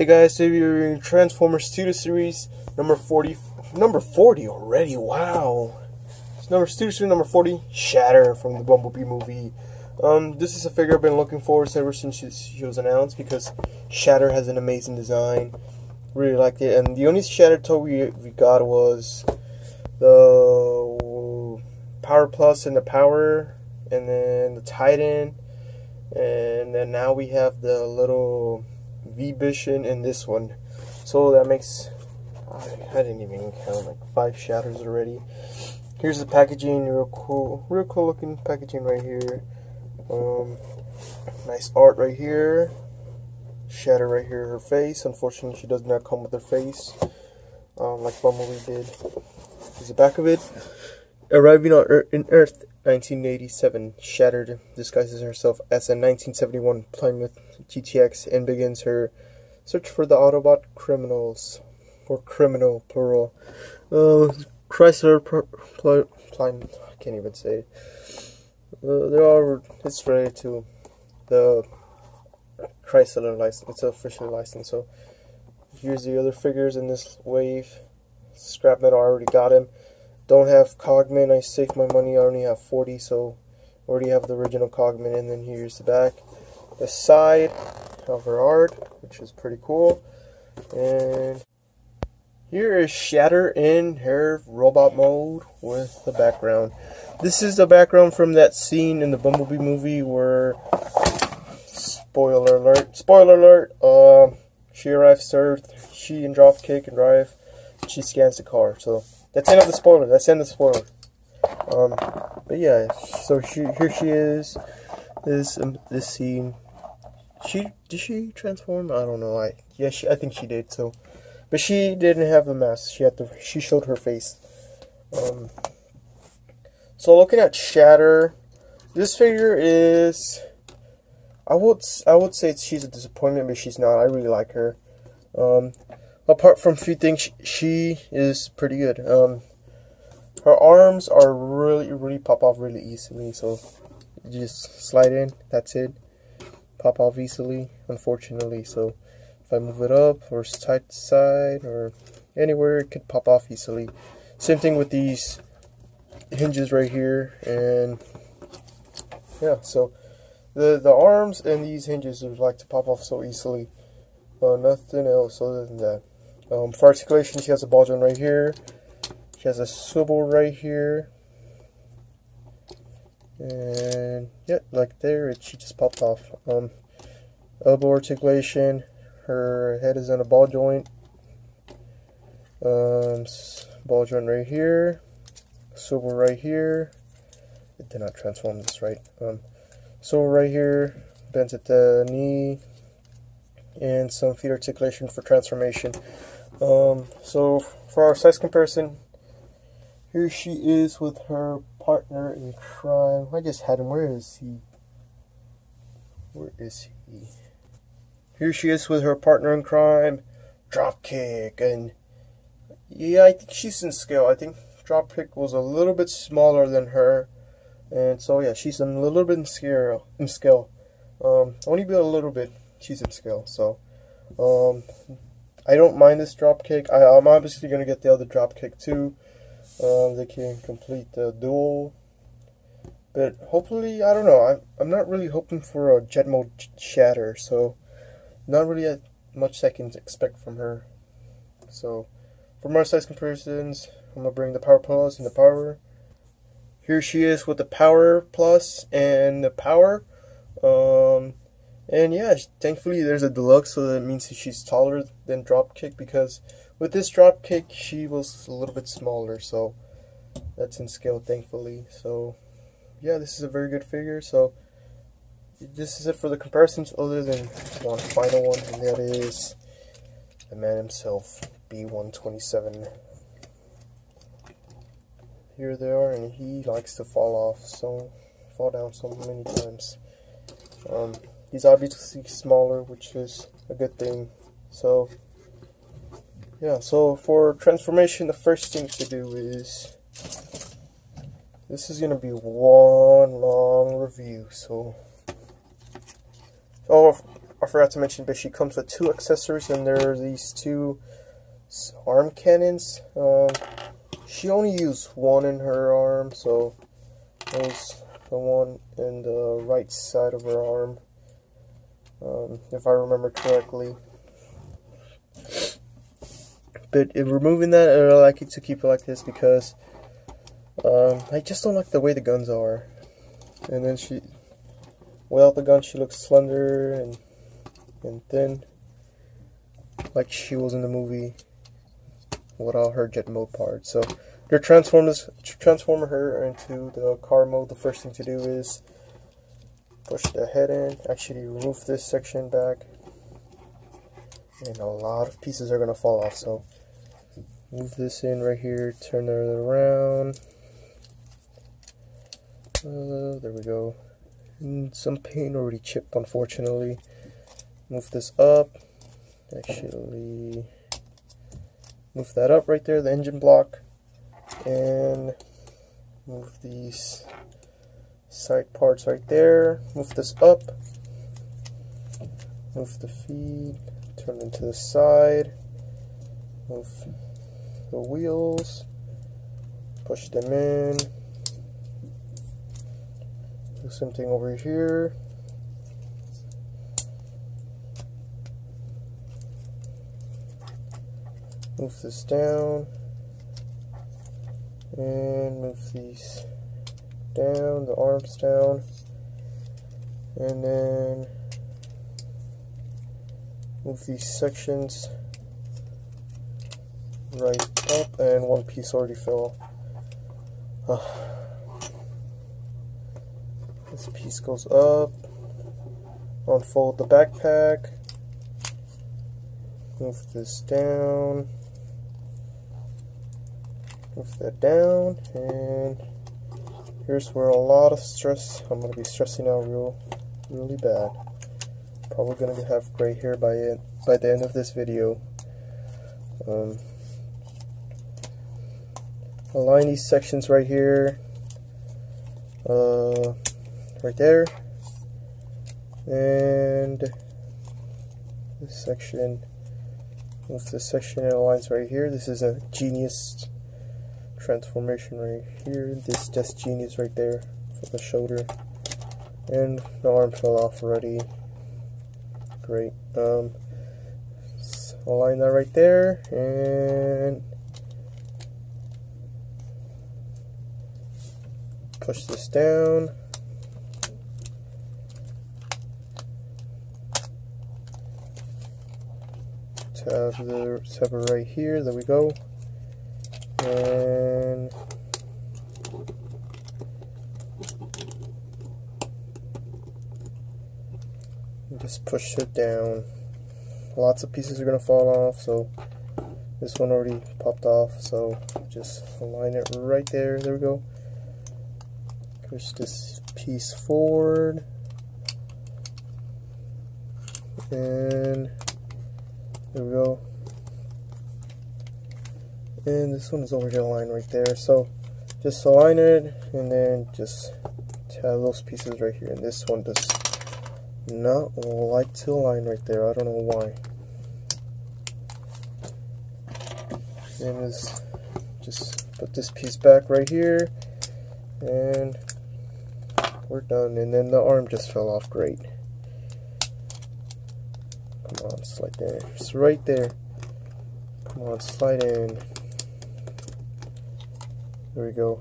Hey guys, so we're in Transformers 2 series number 40. Number 40 already, wow. It's number 2 series number 40, Shatter from the Bumblebee movie. This is a figure I've been looking for ever since she was announced because Shatter has an amazing design. Really liked it, and the only Shatter toy we got was the Power Plus and the Power, and then the Titan, and then now we have the little V-Vision in this one. So that makes, I didn't even count, like 5 Shatters already. Here's the packaging, real cool looking packaging right here. Nice art right here. Shatter right here, her face. Unfortunately, she does not come with her face, like Bumblebee did. Here's the back of it. Arriving on Earth, 1987, Shatter disguises herself as a 1971 Plymouth GTX and begins her search for the Autobot criminals, or criminal plural. Chrysler Plymouth, I can't even say it. It's related to the Chrysler license. It's officially licensed. So here's the other figures in this wave. Scrap Metal, I already got him. Don't have Cogman, I saved my money, I only have 40, so I already have the original Cogman. And then here's the back, the side of her art, which is pretty cool. And here is Shatter in her robot mode with the background. This is the background from that scene in the Bumblebee movie where, spoiler alert, she arrives to Earth, she and Dropkick and drive, she scans the car. So that's the end of the spoiler. That's the end of the spoiler. But yeah, so here she is. This scene. Did she transform? I don't know. I think she did. So, but she didn't have the mask. She showed her face. So looking at Shatter, this figure is, I would say she's a disappointment, but she's not. I really like her. Apart from a few things, she is pretty good. Her arms are really pop off really easily, so you just slide in, that's it. Pop off easily, unfortunately. So if I move it up or side to side or anywhere, it could pop off easily. Same thing with these hinges right here, and yeah, so the arms and these hinges would like to pop off so easily. Nothing else other than that. For articulation, she has a ball joint right here. She has a swivel right here. And yeah, like there, she just popped off. Elbow articulation, her head is on a ball joint. Ball joint right here. Swivel right here. It did not transform this right. Swivel right here, bends at the knee. And some feet articulation for transformation. So for our size comparison, here she is with her partner in crime. I just had him. Where is he? Here she is with her partner in crime, Dropkick. And yeah, I think she's in scale. I think Dropkick was a little bit smaller than her, and so yeah, she's a little bit in scale. Only be a little bit. She's in scale, so I don't mind this Dropkick. I'm obviously gonna get the other Dropkick too. They can complete the duel, but hopefully, I don't know. I'm not really hoping for a jet mode Shatter, so not really much I can expect from her. So for more size comparisons, I'm gonna bring the Power Plus and the Power. Here she is with the Power Plus and the Power. And yeah, thankfully there's a deluxe, so that means she's taller than Dropkick, because with this Dropkick she was a little bit smaller, so that's in scale, thankfully. So yeah, this is a very good figure. So this is it for the comparisons, other than one final one, and that is the man himself, B127. Here they are, and he likes to fall down so many times. He's obviously smaller, which is a good thing. So yeah, so for transformation, the first thing to do is, this is going to be one long review. So I forgot to mention, but she comes with 2 accessories, and there are these 2 arm cannons. She only used one in her arm, so that was the one in the right side of her arm, if I remember correctly. But removing that, I like it to keep it like this because I just don't like the way the guns are. And then without the gun, she looks slender and thin, like she was in the movie without her jet mode part. So to transform her into the car mode, the first thing to do is push the head in, actually remove this section back, and a lot of pieces are going to fall off. So move this in right here, turn it around. There we go. And some paint already chipped, unfortunately. Move this up. Actually, move that up right there, the engine block. And move these side parts right there. Move this up. Move the feed. Turn them to the side. Move the wheels. Push them in. Do something over here. Move this down. And move these down, the arms down. And then move these sections right up, and one piece already fell. This piece goes up. Unfold the backpack. Move this down. Move that down, and here's where a lot of stress. I'm gonna be stressing out really bad. Probably gonna have gray hair by the end of this video. Align these sections right here, right there, and this section. Move this section, it aligns right here. This is a genius transformation right here. This just genius right there for the shoulder, and the arm fell off already. Great. Align that right there, and push this down. Tab it right here. There we go. And just push it down. Lots of pieces are gonna fall off, so this one already popped off, so just align it right there. There we go. Push this piece forward, and there we go. And this one is already aligned right there, so just align it and then just have those pieces right here. And this one does not like to align right there. I don't know why. And just put this piece back right here, and we're done. And then the arm just fell off. Great. Come on, slide there. It's right there. Come on, slide in. There we go.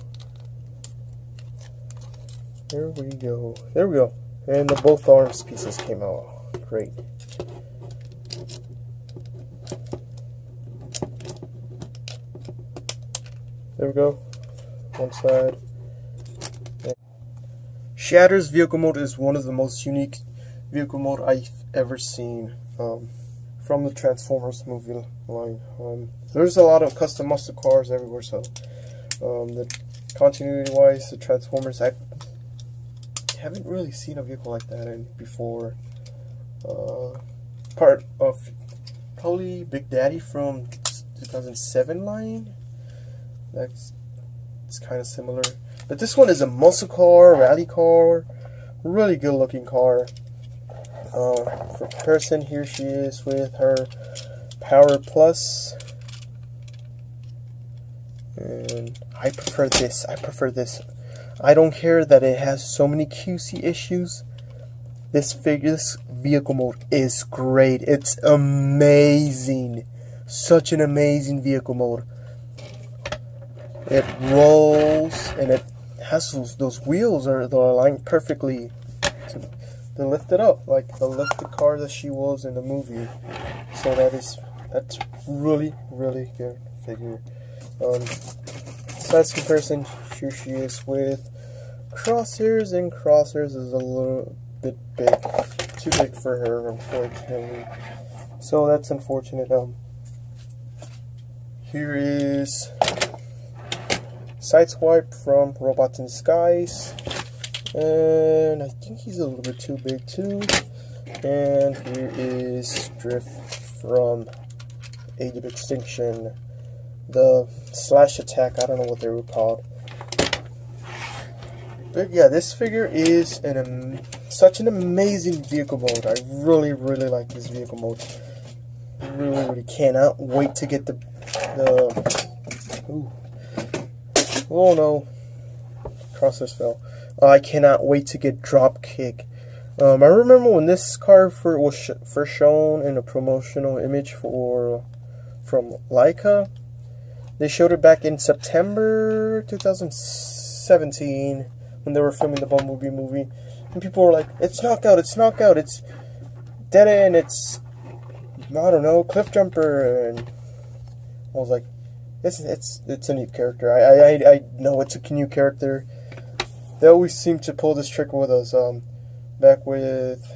There we go. There we go. And the both arms pieces came out. Great. There we go. One side. Shatter's vehicle mode is one of the most unique vehicle mode I've ever seen from the Transformers movie line. There's a lot of custom muscle cars everywhere, so the continuity wise, the Transformers, I haven't really seen a vehicle like that before. Part of probably Big Daddy from 2007 line. It's kind of similar, but this one is a muscle car, rally car, really good looking car. For comparison, here she is with her Power Plus. And I prefer this. I prefer this. I don't care that it has so many QC issues. This vehicle mode is great. It's amazing. Such an amazing vehicle mode. It rolls and it has those wheels are aligned perfectly to lift it up, like the lifted car that she was in the movie. So that's really good figure. Size comparison, here she is with crosshairs, and crosshairs is a little bit big, too big for her, unfortunately. So that's unfortunate. Here is Sideswipe from Robots in Disguise, and I think he's a little bit too big too. And here is Drift from Age of Extinction. The slash attack, I don't know what they were called. But yeah, this figure is such an amazing vehicle mode. I really like this vehicle mode. Really cannot wait to get the ooh. Oh no, crosshairs fell. I cannot wait to get Dropkick. I remember when this car was first shown in a promotional image from Leica. They showed it back in September 2017 when they were filming the Bumblebee movie, and people were like, "It's knockout! It's knockout! It's dead end! It's I don't know, cliff jumper!" And I was like, It's a new character. I know it's a new character. They always seem to pull this trick with us. Back with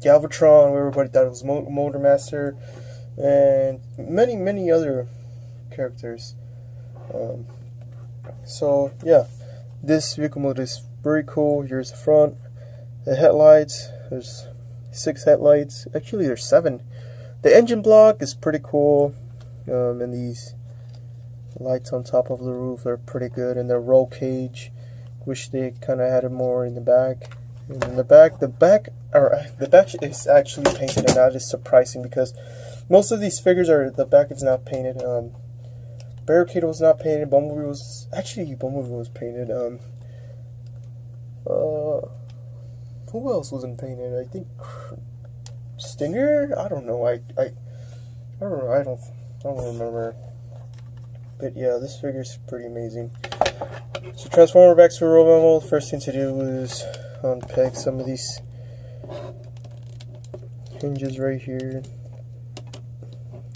Galvatron, where everybody thought it was Motor Master, and many other characters. So yeah, this vehicle mode is very cool. Here's the front, the headlights. There's 6 headlights. Actually, there's 7. The engine block is pretty cool. And these lights on top of the roof are pretty good, and the roll cage, wish they kind of had it more in the back. And in the back is actually painted, and that is surprising because most of these figures the back is not painted. Barricade was not painted. Bumblebee was painted. Who else wasn't painted? I think Stinger. I don't know. I don't remember. But yeah, this figure is pretty amazing. So transformer back to robot mode. First thing to do is unpeg some of these hinges right here.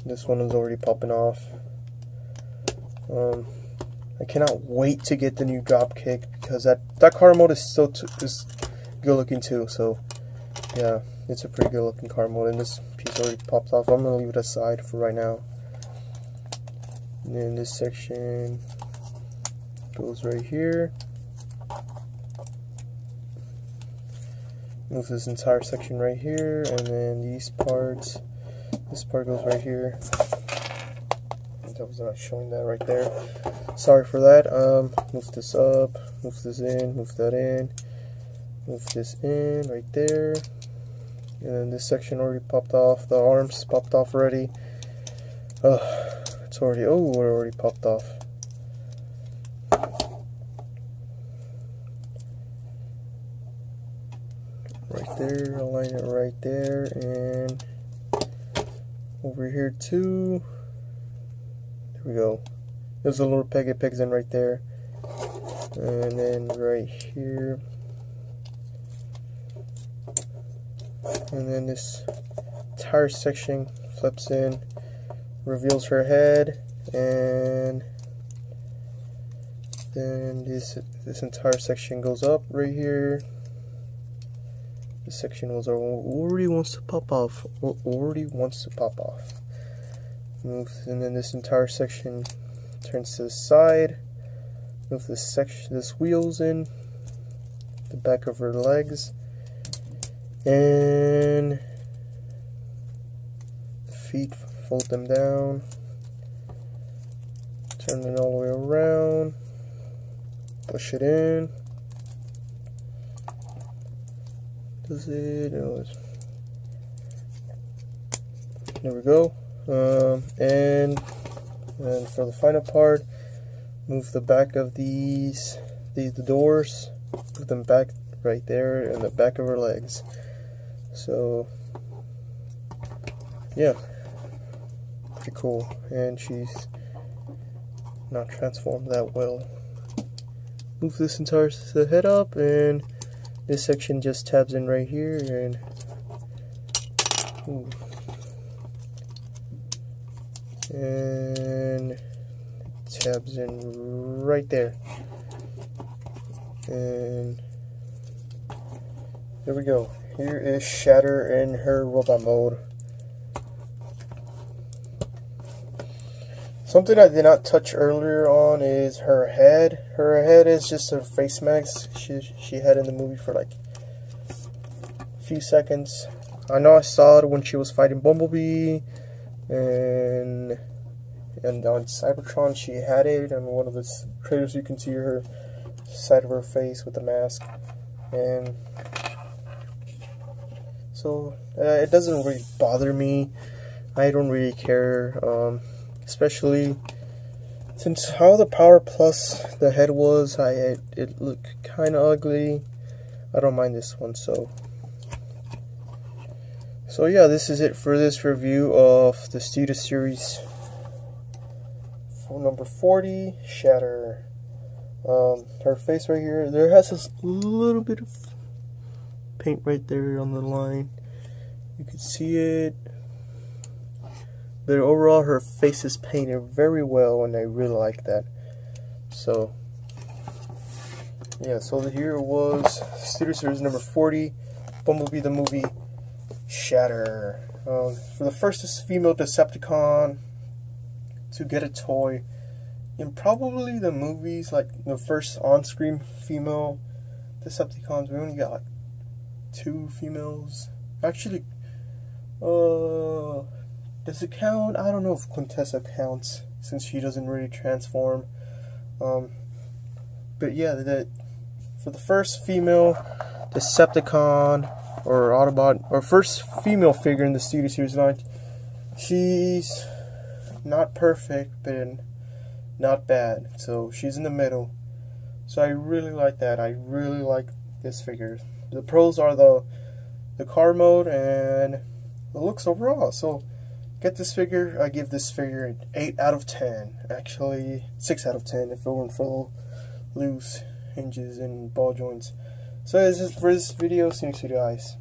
This one is already popping off. I cannot wait to get the new Dropkick because that car mode is is good looking too. So yeah, it's a pretty good looking car mode, and this piece already popped off. I'm gonna leave it aside for right now. And then this section goes right here. Move this entire section right here, and then these parts. This part goes right here. That was not showing that right there. Sorry for that. Move this up, move this in, move that in, move this in right there. And then this section already popped off. The arms popped off already. It's already, oh, it already popped off. Right there, align it right there, and over here too. There we go. There's a little peg, it pegs in right there. And then right here. And then this entire section flips in, reveals her head, and then this entire section goes up right here. This section already wants to pop off. Move, and then this entire section turns to the side. Move this wheels in, the back of her legs, and the feet, fold them down, turn it all the way around, push it in, Does it? Oh, there we go. And for the final part, move the back of the doors, put them back right there in the back of her legs. So yeah, pretty cool. And she's not transformed that well. Move this entire head up, and this section just tabs in right here, and tabs in right there, and there we go. Here is Shatter in her robot mode. Something I did not touch earlier on is her head. Her head is just a face mask she had in the movie for like a few seconds. I know I saw it when she was fighting Bumblebee, and on Cybertron she had it, and one of the trailers you can see her side of her face with the mask. And so it doesn't really bother me. I don't really care. Especially since how the Power Plus the head was, it looked kind of ugly. I don't mind this one. So yeah, this is it for this review of the Studio Series for number 40, Shatter. Her face right here, there has this little bit of paint right there on the line. You can see it. But overall, her face is painted very well, and I really like that. So yeah, so here was Studio Series number 40, Bumblebee the movie, Shatter. For the first female Decepticon to get a toy in probably the movies, like the first on-screen female Decepticons, we only got like 2 females. Actually, does it count? I don't know if Quintessa counts, since she doesn't really transform. But yeah, for the first female Decepticon or Autobot, or first female figure in the Studio Series line, she's not perfect, but not bad. So she's in the middle. So I really like that. I really like this figure. The pros are the car mode and the looks overall. So get this figure. I give this figure an 8 out of 10. Actually, 6 out of 10 if it weren't for loose hinges and ball joints. So this is for this video. See you guys.